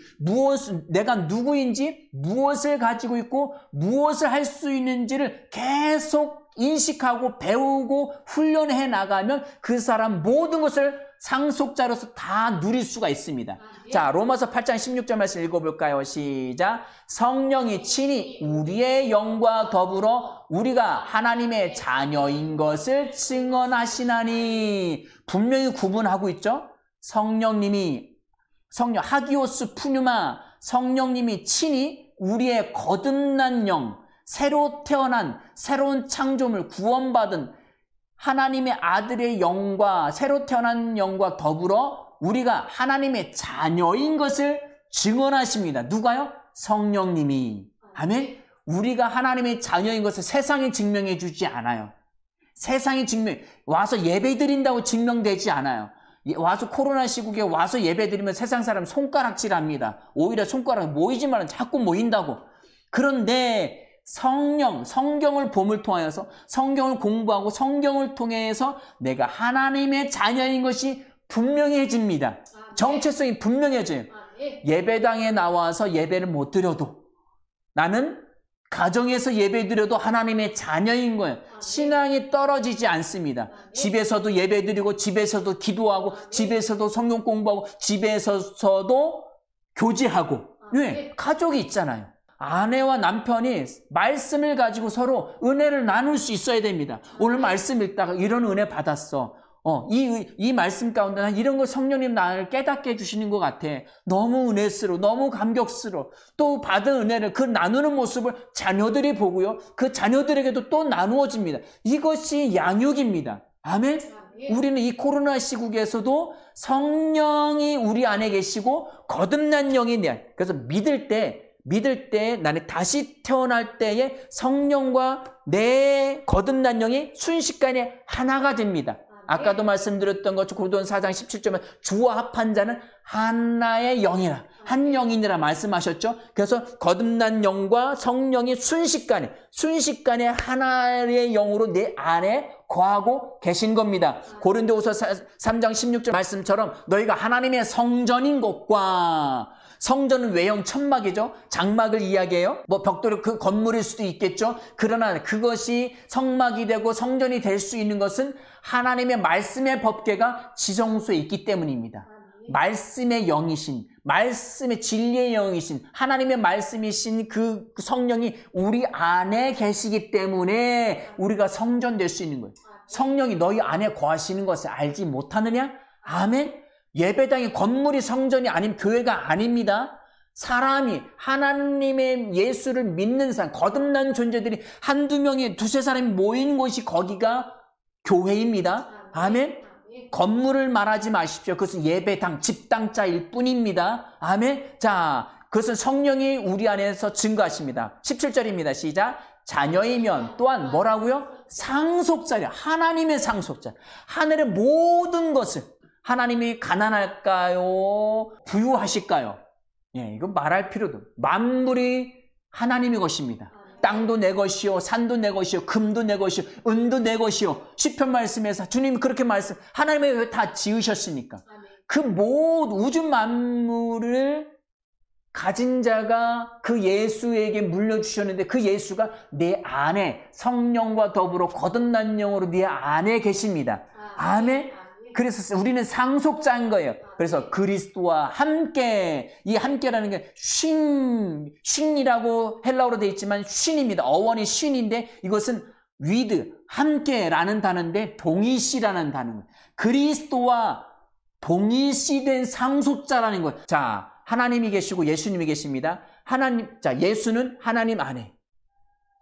내가 누구인지, 무엇을 가지고 있고 무엇을 할 수 있는지를 계속 인식하고 배우고 훈련해 나가면 그 사람 모든 것을 상속자로서 다 누릴 수가 있습니다. 자, 로마서 8장 16절 말씀 읽어볼까요? 시작. 성령이 친히 우리의 영과 더불어 우리가 하나님의 자녀인 것을 증언하시나니. 분명히 구분하고 있죠? 성령 하기오스 푸뉴마, 성령님이 친히 우리의 거듭난 영, 새로 태어난 새로운 창조물, 구원받은 하나님의 아들의 영과 새로 태어난 영과 더불어 우리가 하나님의 자녀인 것을 증언하십니다. 누가요? 성령님이. 아멘. 우리가 하나님의 자녀인 것을 세상에 증명해 주지 않아요. 세상에 와서 예배 드린다고 증명되지 않아요. 와서 코로나 시국에 와서 예배 드리면 세상 사람 손가락질합니다. 오히려 손가락 모이지 말은 자꾸 모인다고. 그런데 성경을 봄을 통하여서 성경을 공부하고 성경을 통해서 내가 하나님의 자녀인 것이 분명해집니다. 정체성이 분명해져요. 예배당에 나와서 예배를 못 드려도 나는 가정에서 예배 드려도 하나님의 자녀인 거예요. 신앙이 떨어지지 않습니다. 집에서도 예배 드리고 집에서도 기도하고 집에서도 성경 공부하고 집에서도 교제하고. 왜? 가족이 있잖아요. 아내와 남편이 말씀을 가지고 서로 은혜를 나눌 수 있어야 됩니다. 오늘 말씀 읽다가 이런 은혜 받았어. 이 말씀 가운데 난 이런 걸 성령님 나를 깨닫게 해주시는 것 같아. 너무 은혜스러워, 너무 감격스러워. 또 받은 은혜를 그 나누는 모습을 자녀들이 보고요. 그 자녀들에게도 또 나누어집니다. 이것이 양육입니다. 아멘. 우리는 이 코로나 시국에서도 성령이 우리 안에 계시고 거듭난 영이 내 안에. 그래서 믿을 때 나는 다시 태어날 때에 성령과 내 거듭난 영이 순식간에 하나가 됩니다. 아까도 말씀드렸던 것처럼 고린도서 4장 17절에 주와 합한 자는 하나의 영이라, 한 영이니라 말씀하셨죠. 그래서 거듭난 영과 성령이 순식간에 하나의 영으로 내 안에 거하고 계신 겁니다. 고린도후서 3장 16절 말씀처럼 너희가 하나님의 성전인 것과, 성전은 외형 천막이죠. 장막을 이야기해요. 뭐 벽돌이 그 건물일 수도 있겠죠. 그러나 그것이 성막이 되고 성전이 될 수 있는 것은 하나님의 말씀의 법궤가 지성소에 있기 때문입니다. 말씀의 영이신, 말씀의 진리의 영이신, 하나님의 말씀이신 그 성령이 우리 안에 계시기 때문에 우리가 성전될 수 있는 거예요. 성령이 너희 안에 거하시는 것을 알지 못하느냐? 아멘. 예배당이 건물이 성전이 아니면 교회가 아닙니다. 사람이 하나님의 예수를 믿는 사람, 거듭난 존재들이 한두 명이 두세 사람이 모인 곳이 거기가 교회입니다. 아멘. 건물을 말하지 마십시오. 그것은 예배당, 집당자일 뿐입니다. 아멘. 자, 그것은 성령이 우리 안에서 증거하십니다. 17절입니다. 시작. 자녀이면 또한 뭐라고요? 상속자냐. 하나님의 상속자. 하늘의 모든 것을 하나님이 가난할까요? 부유하실까요? 예, 이거 말할 필요도. 만물이 하나님의 것입니다. 땅도 내 것이요, 산도 내 것이요, 금도 내 것이요, 은도 내 것이요. 시편 말씀에서 주님이 그렇게 하나님이 왜 다 지으셨으니까. 그 모든 우주 만물을 가진 자가 그 예수에게 물려주셨는데 그 예수가 내 안에 성령과 더불어 거듭난 영으로 내 안에 계십니다. 아멘. 그래서 우리는 상속자인 거예요. 그래서 그리스도와 함께, 이 함께라는 게 쉰이라고 헬라어로 되어 있지만 쉰입니다. 어원이 쉰인데 이것은 with, 함께라는 단어인데 동일시라는 단어예요. 그리스도와 동일시된 상속자라는 거예요. 자, 하나님이 계시고 예수님이 계십니다. 예수는 하나님 안에,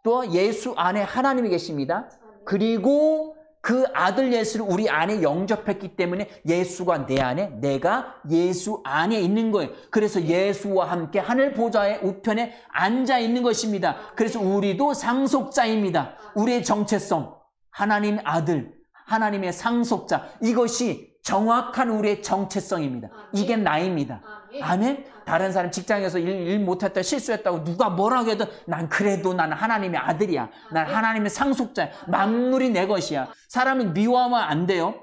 또 예수 안에 하나님이 계십니다. 그리고 그 아들 예수를 우리 안에 영접했기 때문에 예수가 내 안에, 내가 예수 안에 있는 거예요. 그래서 예수와 함께 하늘 보좌의 우편에 앉아 있는 것입니다. 그래서 우리도 상속자입니다. 우리의 정체성, 하나님 아들, 하나님의 상속자, 이것이 정확한 우리의 정체성입니다. 이게 나입니다. 아멘? 다른 사람 직장에서 일 못했다, 실수했다고 누가 뭐라고 해도 난 그래도 나는 하나님의 아들이야. 난 하나님의 상속자야. 만물이 내 것이야. 사람은 미워하면 안 돼요.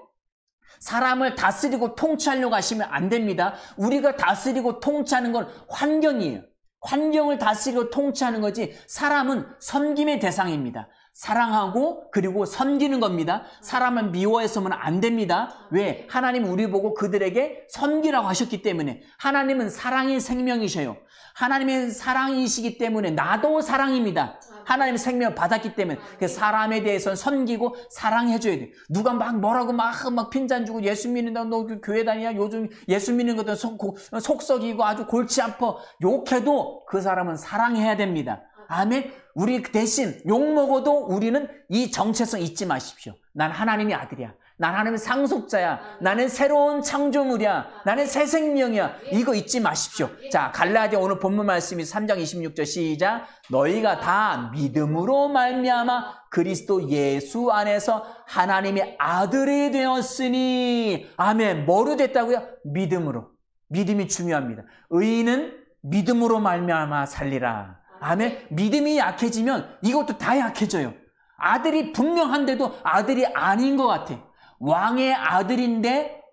사람을 다스리고 통치하려고 하시면 안 됩니다. 우리가 다스리고 통치하는 건 환경이에요. 환경을 다스리고 통치하는 거지 사람은 섬김의 대상입니다. 사랑하고 그리고 섬기는 겁니다. 사람은 미워해서는 안 됩니다. 왜? 하나님 우리 보고 그들에게 섬기라고 하셨기 때문에. 하나님은 사랑의 생명이셔요. 하나님의 사랑이시기 때문에 나도 사랑입니다. 하나님의 생명을 받았기 때문에 그 사람에 대해서는 섬기고 사랑해줘야 돼. 누가 막 뭐라고 막 핀잔 주고 예수 믿는다고 너 교회 다니냐? 요즘 예수 믿는 것도 속 썩이고 아주 골치 아파 욕해도 그 사람은 사랑해야 됩니다. 아멘. 우리 대신 욕먹어도 우리는 이 정체성 잊지 마십시오. 난 하나님의 아들이야. 난 하나님의 상속자야. 나는 새로운 창조물이야. 나는 새 생명이야. 이거 잊지 마십시오. 자, 갈라디아 오늘 본문 말씀이 3장 26절 시작. 너희가 다 믿음으로 말미암아 그리스도 예수 안에서 하나님의 아들이 되었으니. 아멘. 뭐로 됐다고요? 믿음으로. 믿음이 중요합니다. 의인은 믿음으로 말미암아 살리라. 아멘. 믿음이 약해지면 이것도 다 약해져요. 아들이 분명한데도 아들이 아닌 것 같아. 왕의 아들인데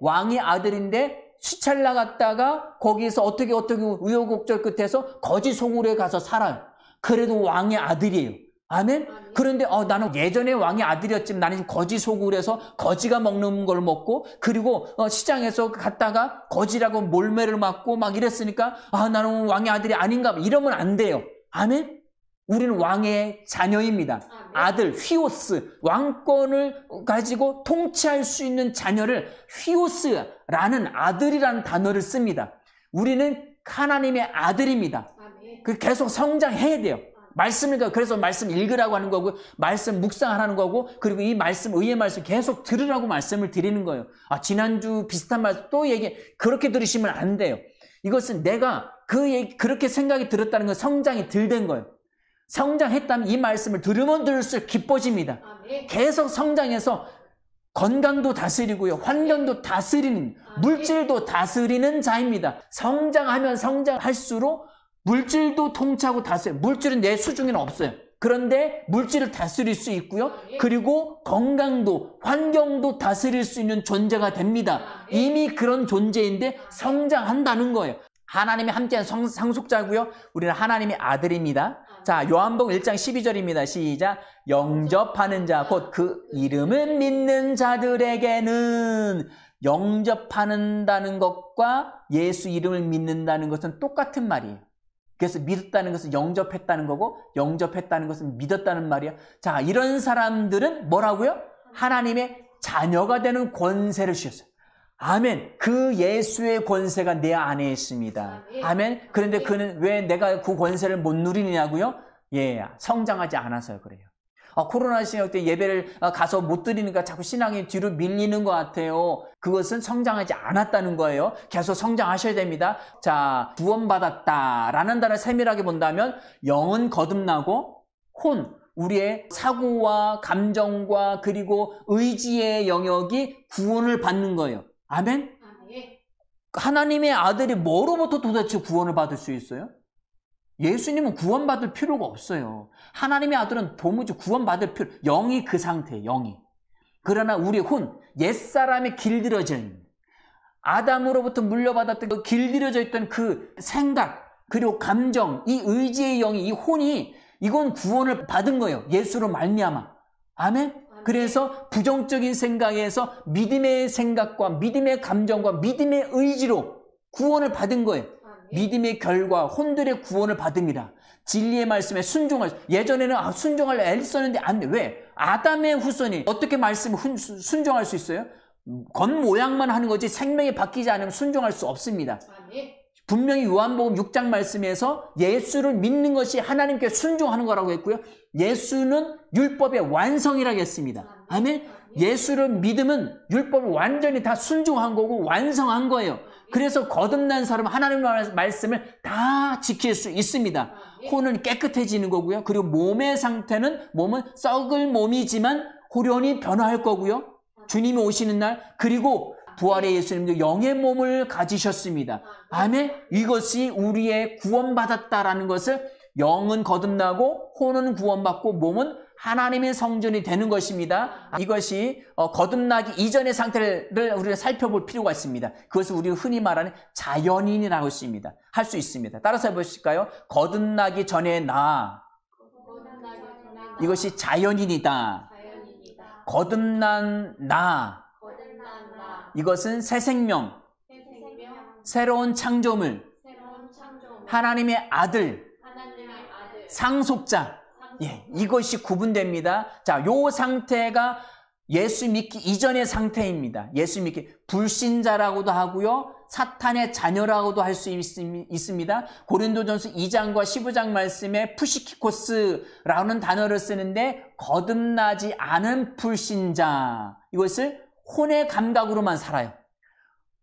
시찰 나갔다가 거기서 어떻게 우여곡절 끝에서 거지 소굴에 가서 살아요. 그래도 왕의 아들이에요. 아멘. 그런데 나는 예전에 왕의 아들이었지만 나는 거지 소굴에서 거지가 먹는 걸 먹고 그리고 시장에서 갔다가 거지라고 몰매를 맞고 막 이랬으니까 나는 왕의 아들이 아닌가 이러면 안 돼요. 아멘. 우리는 왕의 자녀입니다. 아들, 휘오스, 왕권을 가지고 통치할 수 있는 자녀를 휘오스라는 아들이라는 단어를 씁니다. 우리는 하나님의 아들입니다. 계속 성장해야 돼요. 말씀을, 그래서 말씀 읽으라고 하는 거고, 말씀 묵상하라는 거고, 그리고 이 말씀, 의의 말씀 계속 들으라고 말씀을 드리는 거예요. 지난주 비슷한 말씀 또 그렇게 들으시면 안 돼요. 이것은 내가 그렇게 생각이 들었다는 건 성장이 덜 된 거예요. 성장했다면 이 말씀을 들으면 들을수록 기뻐집니다. 계속 성장해서 건강도 다스리고요, 환경도 다스리는, 물질도 다스리는 자입니다. 성장하면 성장할수록 물질도 통치하고 다스려요. 물질은 내 수중에는 없어요. 그런데 물질을 다스릴 수 있고요, 그리고 건강도, 환경도 다스릴 수 있는 존재가 됩니다. 이미 그런 존재인데 성장한다는 거예요. 하나님이 함께한 상속자고요, 우리는 하나님의 아들입니다. 자, 요한복음 1장 12절입니다. 시작. 영접하는 자, 곧 그 이름을 믿는 자들에게는, 영접한다는 것과 예수 이름을 믿는다는 것은 똑같은 말이에요. 그래서 믿었다는 것은 영접했다는 거고, 영접했다는 것은 믿었다는 말이에요. 자, 이런 사람들은 뭐라고요? 하나님의 자녀가 되는 권세를 주셨어요. 아멘. 그 예수의 권세가 내 안에 있습니다. 아멘. 그런데 그는 왜 내가 그 권세를 못 누리느냐고요? 성장하지 않아서요. 그래요. 코로나 시작 때 예배를 가서 못 드리니까 자꾸 신앙이 뒤로 밀리는 것 같아요. 그것은 성장하지 않았다는 거예요. 계속 성장하셔야 됩니다. 자, 구원받았다라는 단어를 세밀하게 본다면, 영은 거듭나고 우리의 사고와 감정과 그리고 의지의 영역이 구원을 받는 거예요. 아멘? 하나님의 아들이 뭐로부터 도대체 구원을 받을 수 있어요? 예수님은 구원받을 필요가 없어요. 하나님의 아들은 도무지 구원받을 영이 그 상태예요. 영이. 그러나 우리 옛사람의 길들여진, 아담으로부터 물려받았던 그 길들여져 있던 그 생각, 그리고 감정, 이 의지의 영이, 이 혼이, 이건 구원을 받은 거예요. 예수로 말미암아. 아멘? 그래서 부정적인 생각에서 믿음의 생각과 믿음의 감정과 믿음의 의지로 구원을 받은 거예요. 믿음의 결과, 혼들의 구원을 받습니다. 진리의 말씀에 순종할, 예전에는 순종할 애썼는데 안 돼. 왜? 아담의 후손이 어떻게 말씀을 순종할 수 있어요? 겉모양만 하는 거지 생명이 바뀌지 않으면 순종할 수 없습니다. 분명히 요한복음 6장 말씀에서 예수를 믿는 것이 하나님께 순종하는 거라고 했고요, 예수는 율법의 완성이라고 했습니다. 아멘? 예수를 믿으면 율법을 완전히 다 순종한 거고 완성한 거예요. 그래서 거듭난 사람은 하나님의 말씀을 다 지킬 수 있습니다. 혼은 깨끗해지는 거고요, 그리고 몸은 썩을 몸이지만 호련히 변화할 거고요, 주님이 오시는 날, 그리고 부활의 예수님도 영의 몸을 가지셨습니다. 아멘? 이것이 우리의 구원받았다라는 것을, 영은 거듭나고 혼은 구원받고 몸은 하나님의 성전이 되는 것입니다. 이것이 거듭나기 이전의 상태를 우리가 살펴볼 필요가 있습니다. 그것을 우리가 흔히 말하는 자연인이라고 할 수 있습니다. 따라서 해보실까요? 거듭나기 전에 나, 이것이 자연인이다. 거듭난 나, 이것은 새 생명, 새로운 창조물, 하나님의 아들, 상속자, 이것이 구분됩니다. 자, 요 상태가 예수 믿기 이전의 상태입니다. 예수 믿기 불신자라고도 하고요, 사탄의 자녀라고도 할 수 있습니다. 고린도전서 2장과 15장 말씀에 푸시키코스라는 단어를 쓰는데, 거듭나지 않은 불신자, 이것을 혼의 감각으로만 살아요.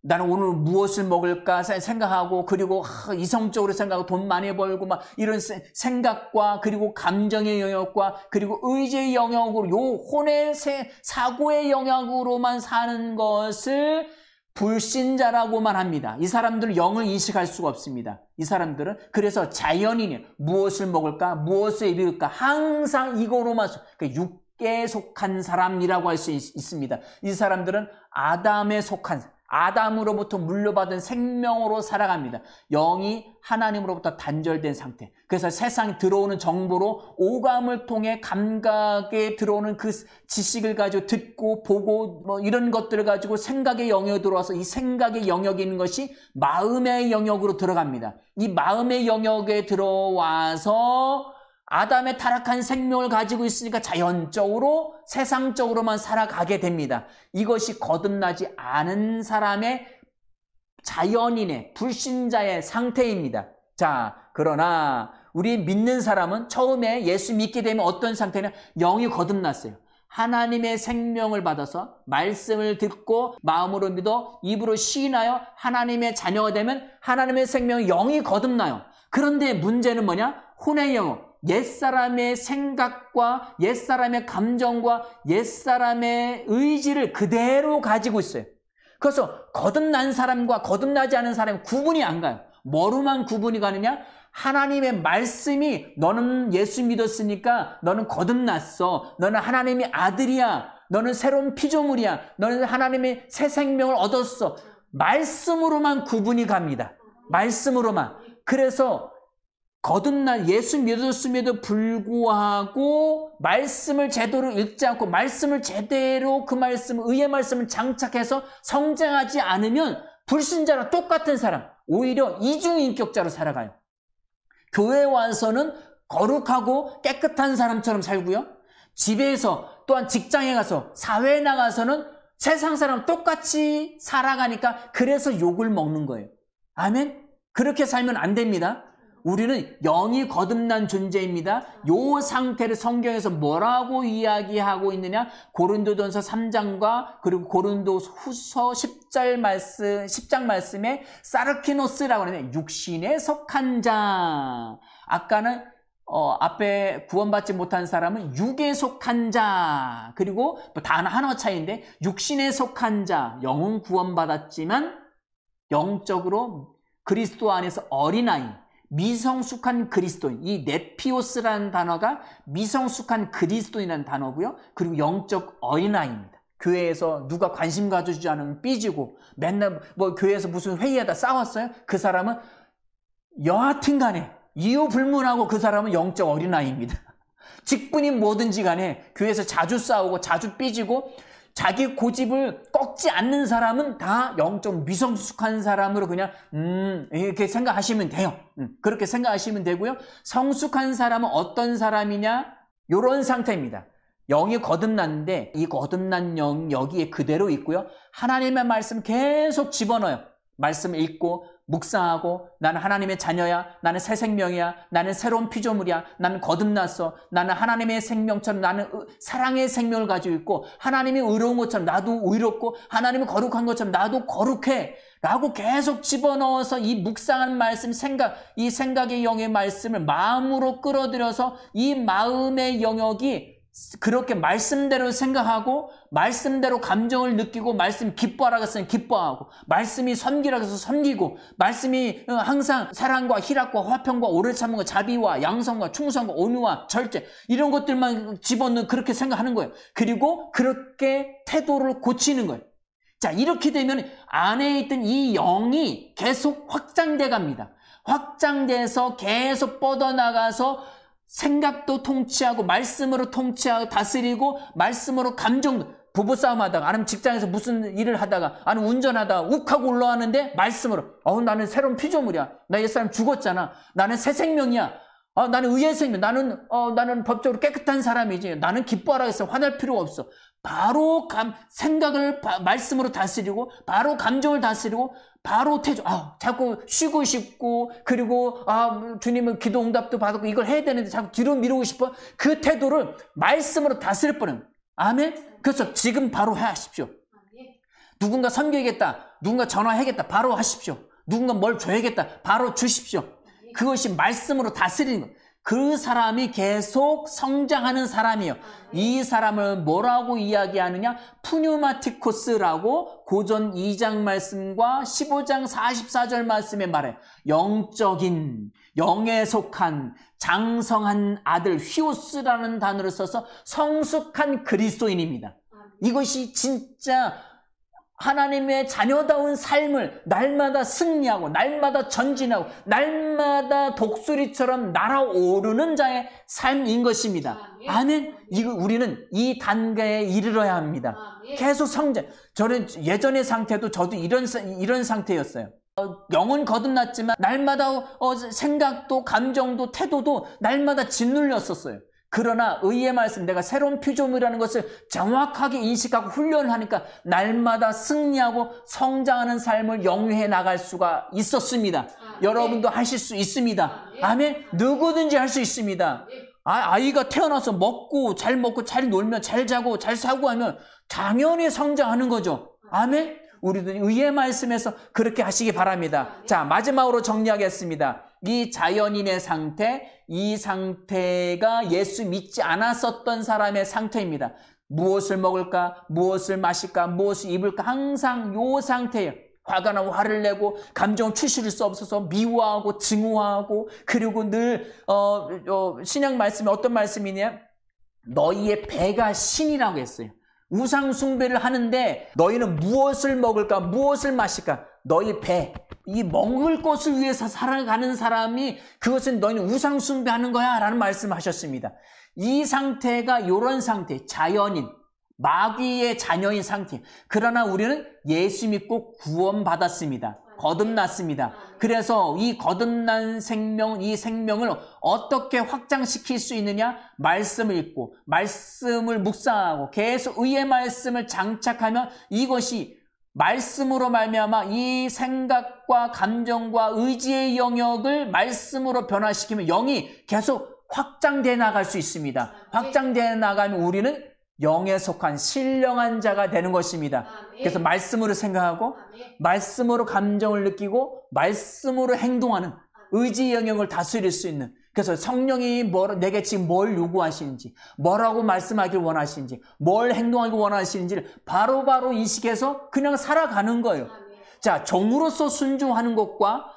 나는 오늘 무엇을 먹을까 생각하고, 그리고 이성적으로 생각하고 돈 많이 벌고 막 이런 생각과, 그리고 감정의 영역과, 그리고 의지의 영역으로, 요 혼의 사고의 영역으로만 사는 것을 불신자라고만 합니다. 이 사람들은 영을 인식할 수가 없습니다. 이 사람들은 그래서 자연인이에요. 무엇을 먹을까, 무엇을 입을까, 항상 이거로만, 그러니까 육계에 속한 사람이라고 할 수 있습니다. 이 사람들은 아담에 속한, 아담으로부터 물려받은 생명으로 살아갑니다. 영이 하나님으로부터 단절된 상태. 그래서 세상에 들어오는 정보로 오감을 통해 감각에 들어오는 그 지식을 가지고 듣고 보고 이런 것들을 가지고 생각의 영역에 들어와서, 이 생각의 영역에 있는 것이 마음의 영역으로 들어갑니다. 이 마음의 영역에 들어와서 아담의 타락한 생명을 가지고 있으니까 자연적으로 세상적으로만 살아가게 됩니다. 이것이 거듭나지 않은 사람의 자연인의 불신자의 상태입니다. 자, 그러나 우리 믿는 사람은 처음에 예수 믿게 되면 어떤 상태냐? 영이 거듭났어요. 하나님의 생명을 받아서 말씀을 듣고 마음으로 믿어 입으로 시인하여 하나님의 자녀가 되면 하나님의 생명이 영이 거듭나요. 그런데 문제는 뭐냐? 혼의 영혼, 옛사람의 생각과 옛사람의 감정과 옛사람의 의지를 그대로 가지고 있어요. 그래서 거듭난 사람과 거듭나지 않은 사람이 구분이 안 가요. 뭐로만 구분이 가느냐? 하나님의 말씀이 너는 예수 믿었으니까 너는 거듭났어. 너는 하나님의 아들이야. 너는 새로운 피조물이야. 너는 하나님의 새 생명을 얻었어. 말씀으로만 구분이 갑니다. 말씀으로만. 그래서 거듭난 예수 믿었음에도 불구하고 말씀을 제대로 읽지 않고 말씀을 제대로 그 말씀, 의의 말씀을 장착해서 성장하지 않으면 불신자랑 똑같은 사람, 오히려 이중인격자로 살아가요. 교회에 와서는 거룩하고 깨끗한 사람처럼 살고요. 집에서 또한 직장에 가서 사회에 나가서는 세상 사람 똑같이 살아가니까 그래서 욕을 먹는 거예요. 아멘? 그렇게 살면 안 됩니다. 우리는 영이 거듭난 존재입니다. 이 상태를 성경에서 뭐라고 이야기하고 있느냐? 고린도전서 3장과 그리고 고린도후서 10장 말씀에 사르키노스라고 하는 육신에 속한 자. 아까는 앞에 구원받지 못한 사람은 육에 속한 자. 그리고 단 하나 차이인데 육신에 속한 자. 영은 구원받았지만 영적으로 그리스도 안에서 어린아이. 미성숙한 그리스도인, 이 네피오스라는 단어가 미성숙한 그리스도인이라는 단어고요. 그리고 영적 어린아이입니다. 교회에서 누가 관심 가져주지 않으면 삐지고 맨날 교회에서 무슨 회의하다 싸웠어요? 그 사람은 여하튼 간에 이유 불문하고 그 사람은 영적 어린아이입니다. 직분이 뭐든지 간에 교회에서 자주 싸우고 자주 삐지고 자기 고집을 꺾지 않는 사람은 다 영적 미성숙한 사람으로 그냥 이렇게 생각하시면 돼요. 그렇게 생각하시면 되고요. 성숙한 사람은 어떤 사람이냐? 이런 상태입니다. 영이 거듭났는데 이 거듭난 영 여기에 그대로 있고요. 하나님의 말씀 계속 집어넣어요. 말씀을 읽고 묵상하고 나는 하나님의 자녀야. 나는 새 생명이야. 나는 새로운 피조물이야. 나는 거듭났어. 나는 하나님의 생명처럼 나는 사랑의 생명을 가지고 있고 하나님이 의로운 것처럼 나도 의롭고 하나님이 거룩한 것처럼 나도 거룩해. 라고 계속 집어넣어서 이 묵상한 말씀, 이 생각의 영의 말씀을 마음으로 끌어들여서 이 마음의 영역이 그렇게 말씀대로 생각하고 말씀대로 감정을 느끼고 말씀 기뻐하라고 했으면 기뻐하고 말씀이 섬기라고 해서 섬기고 말씀이 항상 사랑과 희락과 화평과 오래 참음과 자비와 양성과 충성과 온유와 절제 이런 것들만 집어넣는 그렇게 생각하는 거예요. 그리고 그렇게 태도를 고치는 거예요. 자, 이렇게 되면 안에 있던 이 영이 계속 확장돼 갑니다. 확장돼서 계속 뻗어나가서 생각도 통치하고 말씀으로 통치하고 다스리고 말씀으로 감정도 부부싸움 하다가 아니면 직장에서 무슨 일을 하다가 아니면 운전하다가 욱하고 올라왔는데 말씀으로 나는 새로운 피조물이야. 나 옛사람 죽었잖아. 나는 새 생명이야. 나는 의의 생명. 나는 법적으로 깨끗한 사람이지. 나는 기뻐하라 했어. 화낼 필요가 없어. 바로 생각을 말씀으로 다스리고 바로 감정을 다스리고 바로 태조. 자꾸 쉬고 싶고 그리고 주님은 기도 응답도 받았고 이걸 해야 되는데 자꾸 뒤로 미루고 싶어. 그 태도를 말씀으로 다스릴 뻔해요. 아멘? 그래서 지금 바로 하십시오. 누군가 섬겨야겠다. 누군가 전화해야겠다. 바로 하십시오. 누군가 뭘 줘야겠다. 바로 주십시오. 그것이 말씀으로 다스리는 거예요. 그 사람이 계속 성장하는 사람이에요. 이 사람을 뭐라고 이야기하느냐? 푸뉴마티코스라고 고전 2장 말씀과 15장 44절 말씀에 말해요. 영적인, 영에 속한, 장성한 아들, 휘오스라는 단어를 써서 성숙한 그리스도인입니다. 이것이 진짜 하나님의 자녀다운 삶을 날마다 승리하고 날마다 전진하고 날마다 독수리처럼 날아오르는 자의 삶인 것입니다. 아멘. 우리는 이 단계에 이르러야 합니다. 계속 성장. 저는 예전의 상태도 저도 이런 상태였어요. 영은 거듭났지만 날마다 생각도 감정도 태도도 날마다 짓눌렸었어요. 그러나 의의 말씀, 내가 새로운 피조물이라는 것을 정확하게 인식하고 훈련하니까 날마다 승리하고 성장하는 삶을 영위해 나갈 수가 있었습니다. 여러분도 하실 수 있습니다. 아멘. 누구든지 할 수 있습니다. 아이가 태어나서 잘 먹고 잘 놀면 잘 자고 잘 사고 하면 당연히 성장하는 거죠. 아멘. 우리도 의의 말씀에서 그렇게 하시기 바랍니다. 자, 마지막으로 정리하겠습니다. 이 자연인의 상태, 이 상태가 예수 믿지 않았었던 사람의 상태입니다. 무엇을 먹을까, 무엇을 마실까, 무엇을 입을까, 항상 이 상태예요. 화가 나면 화를 내고, 감정을 추스릴 수 없어서 미워하고 증오하고, 그리고 늘 신약 말씀에 어떤 말씀이냐? 너희의 배가 신이라고 했어요. 우상 숭배를 하는데 너희는 무엇을 먹을까, 무엇을 마실까? 너희 배, 이 먹을 것을 위해서 살아가는 사람이 그것은 너희는 우상 숭배하는 거야 라는 말씀을 하셨습니다. 이 상태가 이런 상태, 자연인, 마귀의 자녀인 상태. 그러나 우리는 예수 믿고 구원받았습니다. 거듭났습니다. 그래서 이 거듭난 생명, 이 생명을 어떻게 확장시킬 수 있느냐? 말씀을 읽고, 말씀을 묵상하고, 계속 의의 말씀을 장착하면 이것이 말씀으로 말미암아 이 생각과 감정과 의지의 영역을 말씀으로 변화시키면 영이 계속 확장되어 나갈 수 있습니다. 확장되어 나가면 우리는 영에 속한 신령한 자가 되는 것입니다. 그래서 말씀으로 생각하고 말씀으로 감정을 느끼고 말씀으로 행동하는 의지 영역을 다스릴 수 있는, 그래서 성령이 내게 지금 뭘 요구하시는지, 뭐라고 말씀하길 원하시는지, 뭘 행동하길 원하시는지를 바로바로 인식해서 그냥 살아가는 거예요. 자, 종으로서 순종하는 것과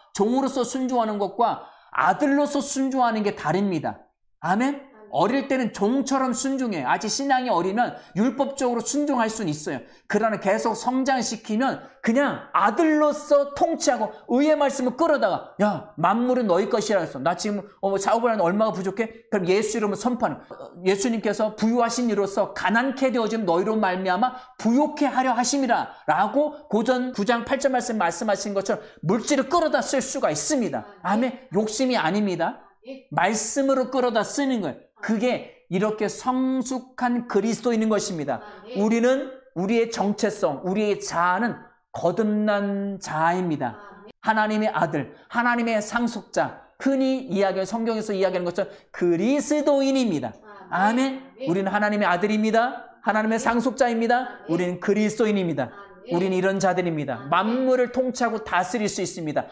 아들로서 순종하는 게 다릅니다. 아멘? 어릴 때는 종처럼 순종해요. 아직 신앙이 어리면 율법적으로 순종할 수는 있어요. 그러나 계속 성장시키면 그냥 아들로서 통치하고 의의 말씀을 끌어다가, 야, 만물은 너희 것이라 했어. 나 지금 사업을 하는데 얼마가 부족해? 그럼 예수 이름을 선포하는, 예수님께서 부유하신 이로써 가난케 되어진 너희로 말미암아 부욕케 하려 하심이라 라고 고전 9장 8절 말씀하신 것처럼 물질을 끌어다 쓸 수가 있습니다. 아멘. 욕심이 아닙니다. 말씀으로 끌어다 쓰는 거예요. 그게 이렇게 성숙한 그리스도인인 것입니다. 우리는 우리의 정체성, 우리의 자아는 거듭난 자아입니다. 하나님의 아들, 하나님의 상속자, 흔히 성경에서 이야기하는 것처럼 그리스도인입니다. 아멘. 우리는 하나님의 아들입니다. 하나님의 상속자입니다. 우리는 그리스도인입니다. 우리는 이런 자들입니다. 만물을 통치하고 다스릴 수 있습니다.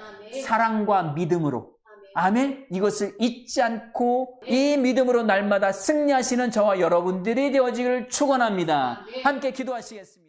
사랑과 믿음으로. 아멘. 이것을 잊지 않고 이 믿음으로 날마다 승리하시는 저와 여러분들이 되어지기를 축원합니다. 함께 기도하시겠습니다.